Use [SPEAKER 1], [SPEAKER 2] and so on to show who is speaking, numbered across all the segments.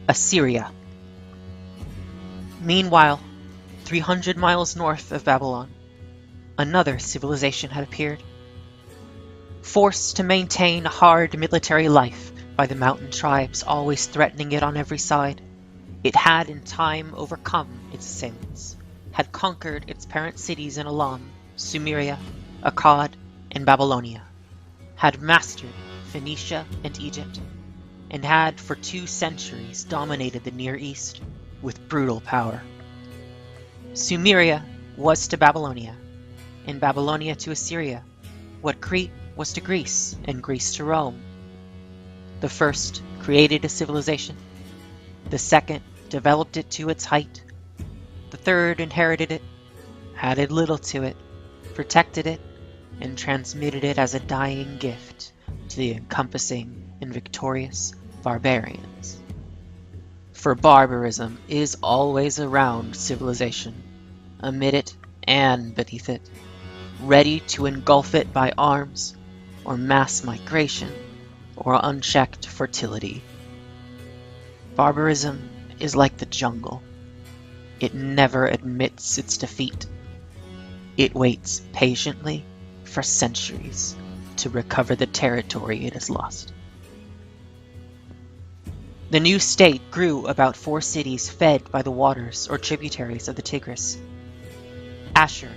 [SPEAKER 1] Assyria. Meanwhile, 300 miles north of Babylon, another civilization had appeared. Forced to maintain a hard military life by the mountain tribes always threatening it on every side, it had in time overcome its assailants, had conquered its parent cities in Elam, Sumeria, Akkad, and Babylonia, had mastered Phoenicia and Egypt, and had for 2 centuries dominated the Near East with brutal power. Sumeria was to Babylonia, and Babylonia to Assyria, what Crete was to Greece, and Greece to Rome. The first created a civilization, the second developed it to its height, the third inherited it, added little to it, protected it, and transmitted it as a dying gift to the encompassing and victorious barbarians. For barbarism is always around civilization, amid it and beneath it, ready to engulf it by arms, or mass migration, or unchecked fertility. Barbarism is like the jungle. It never admits its defeat. It waits patiently for centuries to recover the territory it has lost. The new state grew about 4 cities fed by the waters or tributaries of the Tigris. Ashur,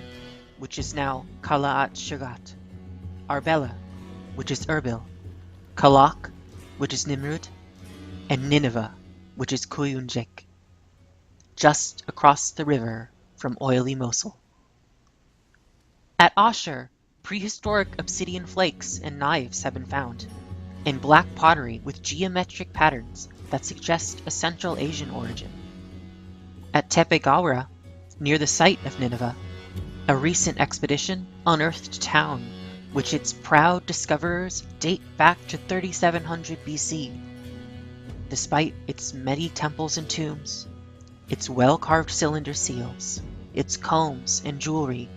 [SPEAKER 1] which is now Kalaat Shugat, Arbela, which is Erbil, Kalak, which is Nimrud, and Nineveh, which is Kuyunjik, just across the river from oily Mosul. At Ashur, prehistoric obsidian flakes and knives have been found, and black pottery with geometric patterns that suggest a Central Asian origin. At Tepe Gawra, near the site of Nineveh, a recent expedition unearthed a town which its proud discoverers date back to 3700 BC. Despite its many temples and tombs, its well-carved cylinder seals, its combs and jewelry,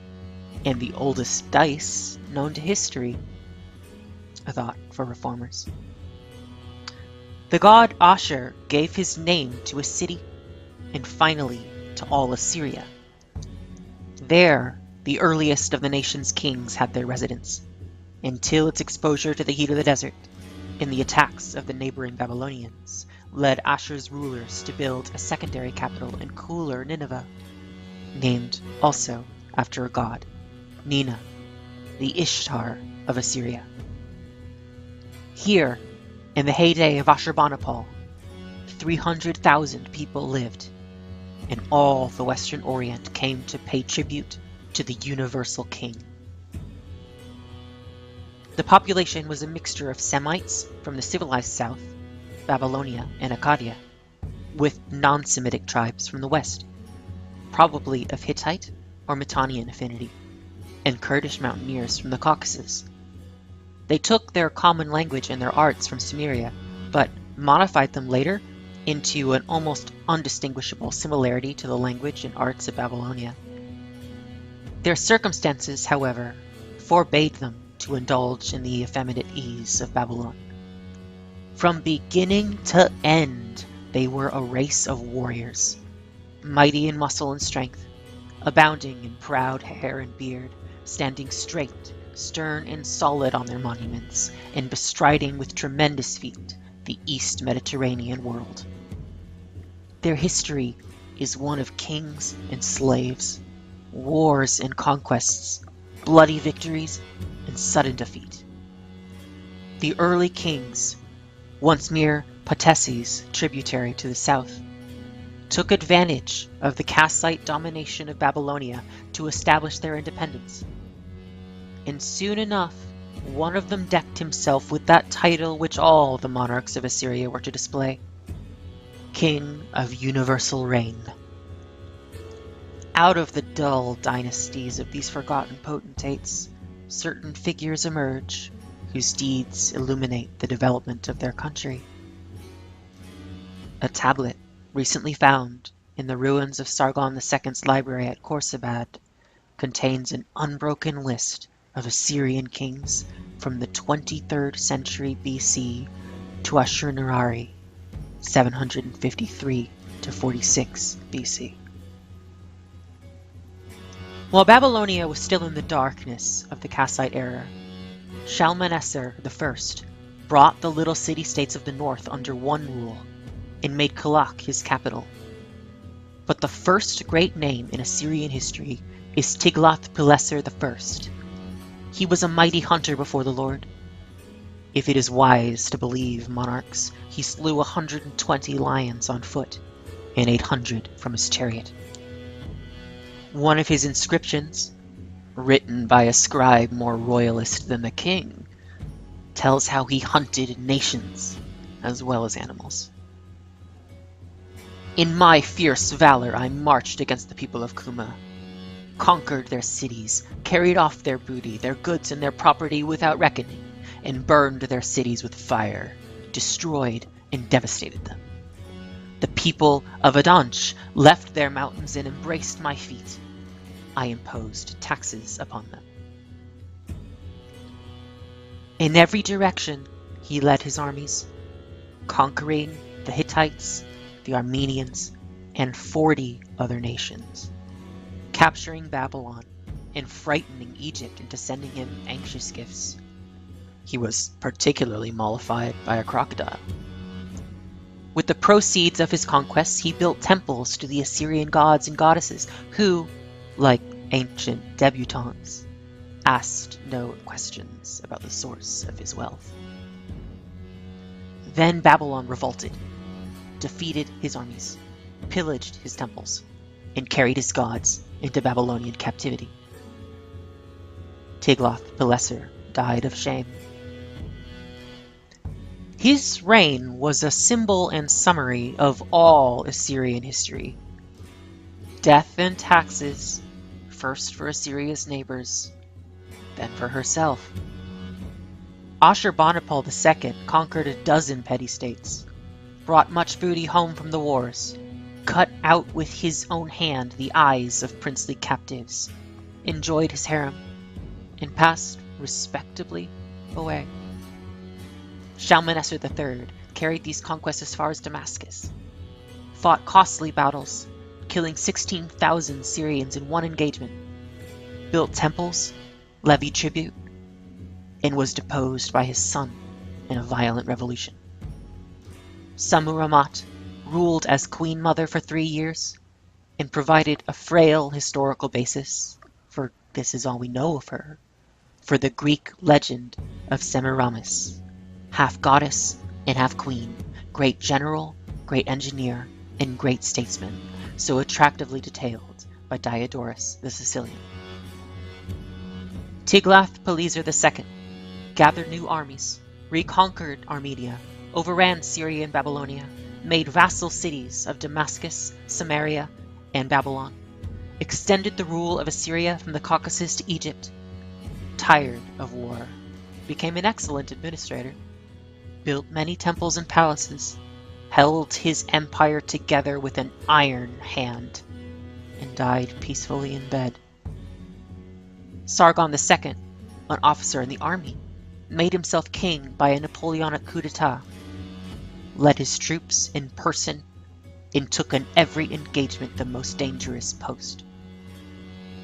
[SPEAKER 1] and the oldest dice known to history, a thought for reformers. The god Ashur gave his name to a city, and finally to all Assyria. There, the earliest of the nation's kings had their residence, until its exposure to the heat of the desert and the attacks of the neighboring Babylonians led Ashur's rulers to build a secondary capital in cooler Nineveh, named also after a god, Nina, the Ishtar of Assyria. Here, in the heyday of Ashurbanipal, 300,000 people lived, and all the Western Orient came to pay tribute to the universal king. The population was a mixture of Semites from the civilized south, Babylonia and Akkadian, with non-Semitic tribes from the west, probably of Hittite or Mitannian affinity, and Kurdish mountaineers from the Caucasus. They took their common language and their arts from Sumeria, but modified them later into an almost undistinguishable similarity to the language and arts of Babylonia. Their circumstances, however, forbade them to indulge in the effeminate ease of Babylon. From beginning to end, they were a race of warriors, mighty in muscle and strength, abounding in proud hair and beard, standing straight, stern and solid on their monuments, and bestriding with tremendous feat the East Mediterranean world. Their history is one of kings and slaves, wars and conquests, bloody victories and sudden defeat. The early kings, once mere patesses tributary to the south, took advantage of the Kassite domination of Babylonia to establish their independence. And soon enough, one of them decked himself with that title which all the monarchs of Assyria were to display: King of Universal Reign. Out of the dull dynasties of these forgotten potentates, certain figures emerge whose deeds illuminate the development of their country. A tablet recently found in the ruins of Sargon II's library at Khorsabad contains an unbroken list of Assyrian kings from the 23rd century BC to Ashurnariri, 753 to 46 BC. While Babylonia was still in the darkness of the Kassite era, Shalmaneser I brought the little city-states of the north under one rule and made Kalak his capital. But the first great name in Assyrian history is Tiglath-Pileser I. He was a mighty hunter before the Lord. If it is wise to believe monarchs, he slew 120 lions on foot and 800 from his chariot. One of his inscriptions, written by a scribe more royalist than the king, tells how he hunted nations as well as animals. In my fierce valor I marched against the people of Kuma, conquered their cities, carried off their booty, their goods and their property without reckoning, and burned their cities with fire, destroyed and devastated them. The people of Adanch left their mountains and embraced my feet. I imposed taxes upon them. In every direction he led his armies, conquering the Hittites, the Armenians, and 40 other nations, capturing Babylon and frightening Egypt into sending him anxious gifts. He was particularly mollified by a crocodile. With the proceeds of his conquests, he built temples to the Assyrian gods and goddesses who, like ancient debutantes, asked no questions about the source of his wealth. Then Babylon revolted, defeated his armies, pillaged his temples, and carried his gods into Babylonian captivity. Tiglath-Pileser died of shame. His reign was a symbol and summary of all Assyrian history. Death and taxes, first for Assyria's neighbors, then for herself. Ashurbanipal II conquered a dozen petty states, brought much booty home from the wars, cut out with his own hand the eyes of princely captives, enjoyed his harem, and passed respectably away. Shalmaneser III carried these conquests as far as Damascus, fought costly battles, killing 16,000 Syrians in one engagement, built temples, levied tribute, and was deposed by his son in a violent revolution. Samuramat ruled as queen mother for 3 years and provided a frail historical basis, for this is all we know of her, for the Greek legend of Semiramis, half goddess and half queen, great general, great engineer, and great statesman, so attractively detailed by Diodorus the Sicilian. Tiglath-Pileser II gathered new armies, reconquered Armenia, overran Syria and Babylonia, made vassal cities of Damascus, Samaria, and Babylon, extended the rule of Assyria from the Caucasus to Egypt, tired of war, became an excellent administrator, built many temples and palaces, held his empire together with an iron hand, and died peacefully in bed. Sargon II, an officer in the army, made himself king by a Napoleonic coup d'etat, led his troops in person, and took in every engagement the most dangerous post.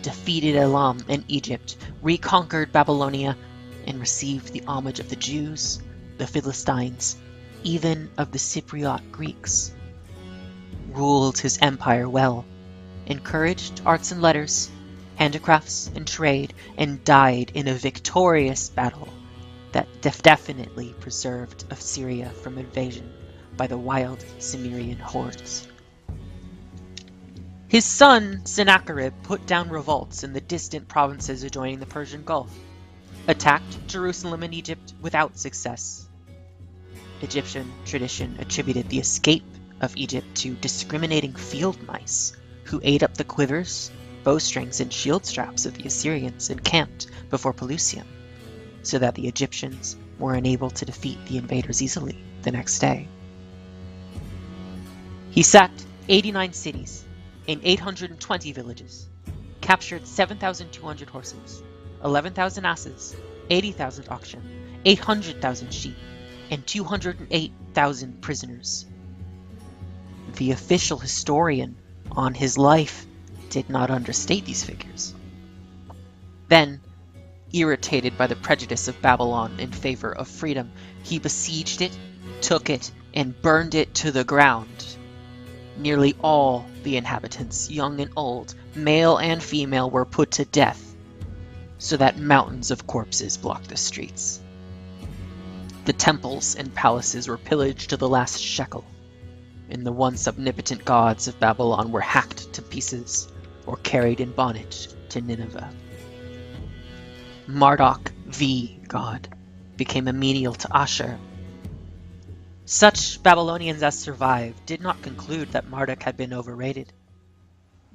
[SPEAKER 1] Defeated Elam in Egypt, reconquered Babylonia, and received the homage of the Jews, the Philistines, even of the Cypriot Greeks. Ruled his empire well, encouraged arts and letters, handicrafts and trade, and died in a victorious battle that definitely preserved Assyria from invasion by the wild Cimmerian hordes. His son Sennacherib put down revolts in the distant provinces adjoining the Persian Gulf, attacked Jerusalem and Egypt without success. Egyptian tradition attributed the escape of Egypt to discriminating field mice who ate up the quivers, bowstrings, and shield straps of the Assyrians encamped before Pelusium, so that the Egyptians were unable to defeat the invaders easily the next day. He sacked 89 cities and 820 villages, captured 7,200 horses, 11,000 asses, 80,000 oxen, 800,000 sheep, and 208,000 prisoners, the official historian on his life did not understate these figures. Then, irritated by the prejudice of Babylon in favor of freedom, he besieged it, took it, and burned it to the ground. Nearly all the inhabitants, young and old, male and female, were put to death, so that mountains of corpses blocked the streets. The temples and palaces were pillaged to the last shekel, and the once omnipotent gods of Babylon were hacked to pieces or carried in bondage to Nineveh. Marduk, the god, became a menial to Ashur. Such Babylonians as survived did not conclude that Marduk had been overrated.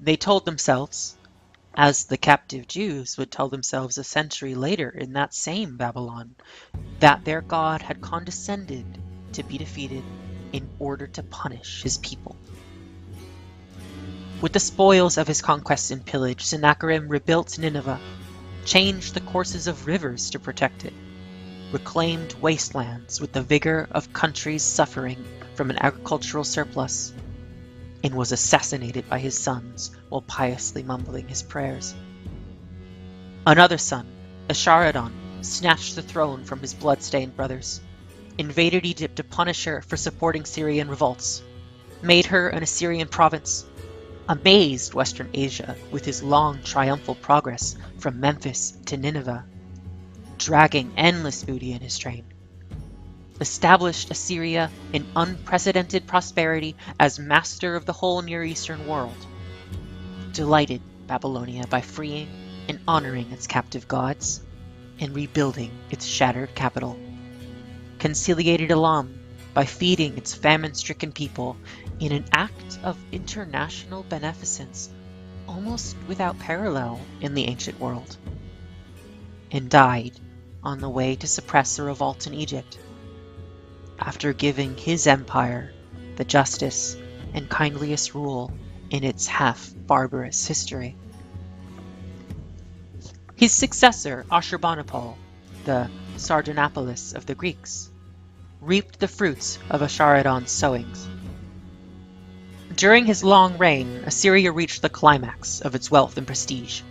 [SPEAKER 1] They told themselves, as the captive Jews would tell themselves a century later in that same Babylon, that their god had condescended to be defeated in order to punish his people. With the spoils of his conquests and pillage, Sennacherib rebuilt Nineveh, changed the courses of rivers to protect it, reclaimed wastelands with the vigor of countries suffering from an agricultural surplus, and was assassinated by his sons while piously mumbling his prayers. Another son, Esarhaddon, snatched the throne from his blood-stained brothers, invaded Egypt to punish her for supporting Syrian revolts, made her an Assyrian province, amazed Western Asia with his long triumphal progress from Memphis to Nineveh, dragging endless booty in his train, established Assyria in unprecedented prosperity as master of the whole Near Eastern world, delighted Babylonia by freeing and honoring its captive gods, and rebuilding its shattered capital, conciliated Elam by feeding its famine-stricken people in an act of international beneficence almost without parallel in the ancient world, and died on the way to suppress a revolt in Egypt, after giving his empire the justice and kindliest rule in its half-barbarous history. His successor, Ashurbanipal, the Sardanapalus of the Greeks, reaped the fruits of Esarhaddon's sowings. During his long reign, Assyria reached the climax of its wealth and prestige.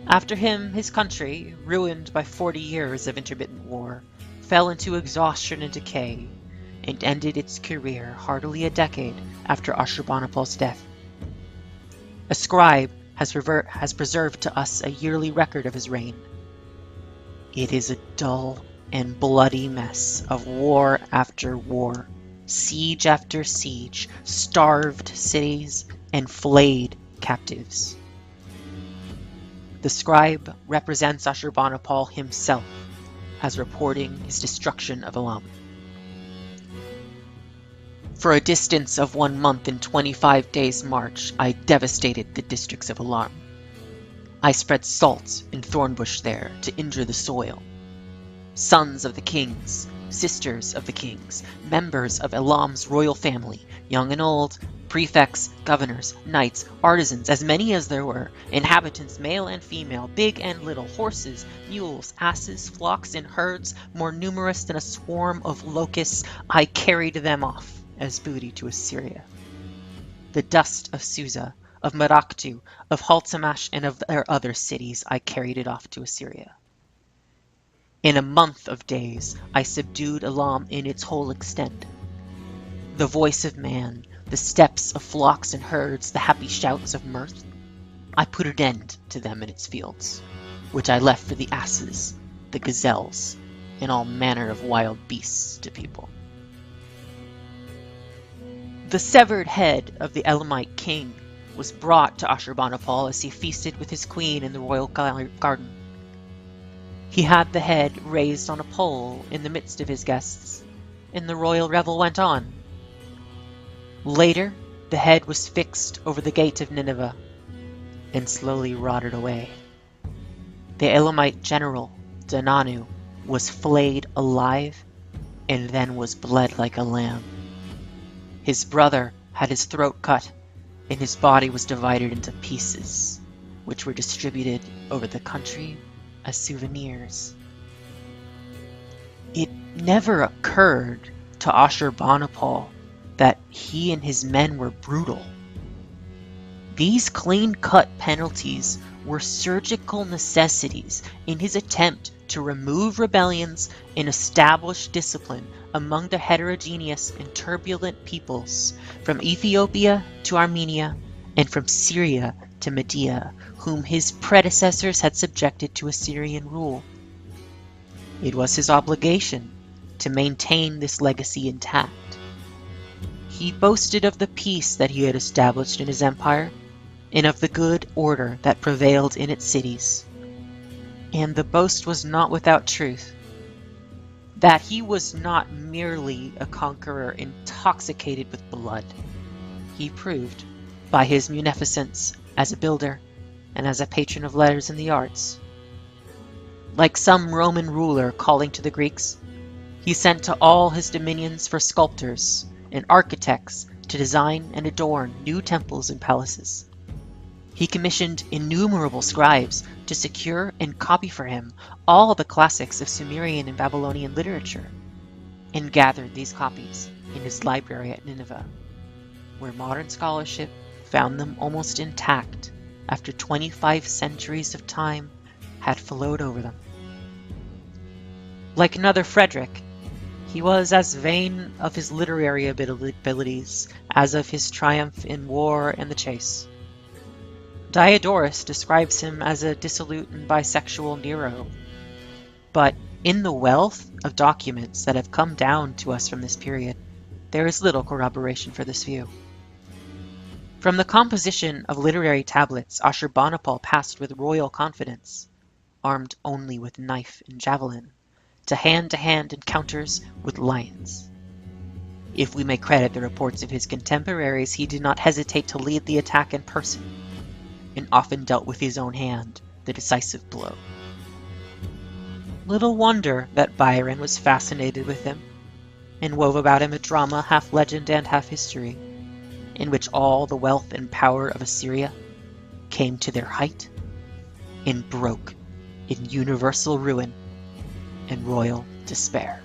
[SPEAKER 1] After him, his country, ruined by 40 years of intermittent war, fell into exhaustion and decay, and ended its career hardly a decade after Ashurbanipal's death. A scribe has preserved to us a yearly record of his reign. It is a dull and bloody mess of war after war, siege after siege, starved cities, and flayed captives. The scribe represents Ashurbanipal himself as reporting his destruction of Elam. For a distance of 1 month and 25 days' march, I devastated the districts of Elam. I spread salt and thornbush there to injure the soil. Sons of the kings, sisters of the kings, members of Elam's royal family, young and old, prefects, governors, knights, artisans, as many as there were, inhabitants male and female, big and little, horses, mules, asses, flocks, and herds, more numerous than a swarm of locusts, I carried them off as booty to Assyria. The dust of Susa, of Meraktu, of Haltamash, and of their other cities, I carried it off to Assyria. In a month of days, I subdued Elam in its whole extent. The voice of man, the steps of flocks and herds, the happy shouts of mirth, I put an end to them in its fields, which I left for the asses, the gazelles, and all manner of wild beasts to people. The severed head of the Elamite king was brought to Ashurbanipal as he feasted with his queen in the royal garden. He had the head raised on a pole in the midst of his guests, and the royal revel went on. Later, the head was fixed over the gate of Nineveh, and slowly rotted away. The Elamite general, Dananu, was flayed alive, and then was bled like a lamb. His brother had his throat cut, and his body was divided into pieces, which were distributed over the country as souvenirs. It never occurred to Ashurbanipal that he and his men were brutal. These clean-cut penalties were surgical necessities in his attempt to remove rebellions and establish discipline among the heterogeneous and turbulent peoples from Ethiopia to Armenia and from Syria to Media, whom his predecessors had subjected to Assyrian rule. It was his obligation to maintain this legacy intact. He boasted of the peace that he had established in his empire, and of the good order that prevailed in its cities. And the boast was not without truth. That he was not merely a conqueror intoxicated with blood, he proved by his munificence as a builder and as a patron of letters and the arts. Like some Roman ruler calling to the Greeks, he sent to all his dominions for sculptors and architects to design and adorn new temples and palaces. He commissioned innumerable scribes to secure and copy for him all the classics of Sumerian and Babylonian literature, and gathered these copies in his library at Nineveh, where modern scholarship found them almost intact after 25 centuries of time had flowed over them. Like another Frederick, he was as vain of his literary abilities as of his triumph in war and the chase. Diodorus describes him as a dissolute and bisexual Nero, but in the wealth of documents that have come down to us from this period, there is little corroboration for this view. From the composition of literary tablets, Ashurbanipal passed with royal confidence, armed only with knife and javelin, to hand-to-hand encounters with lions. If we may credit the reports of his contemporaries, he did not hesitate to lead the attack in person, and often dealt with his own hand the decisive blow. Little wonder that Byron was fascinated with him, and wove about him a drama half legend and half history, in which all the wealth and power of Assyria came to their height and broke in universal ruin and royal despair.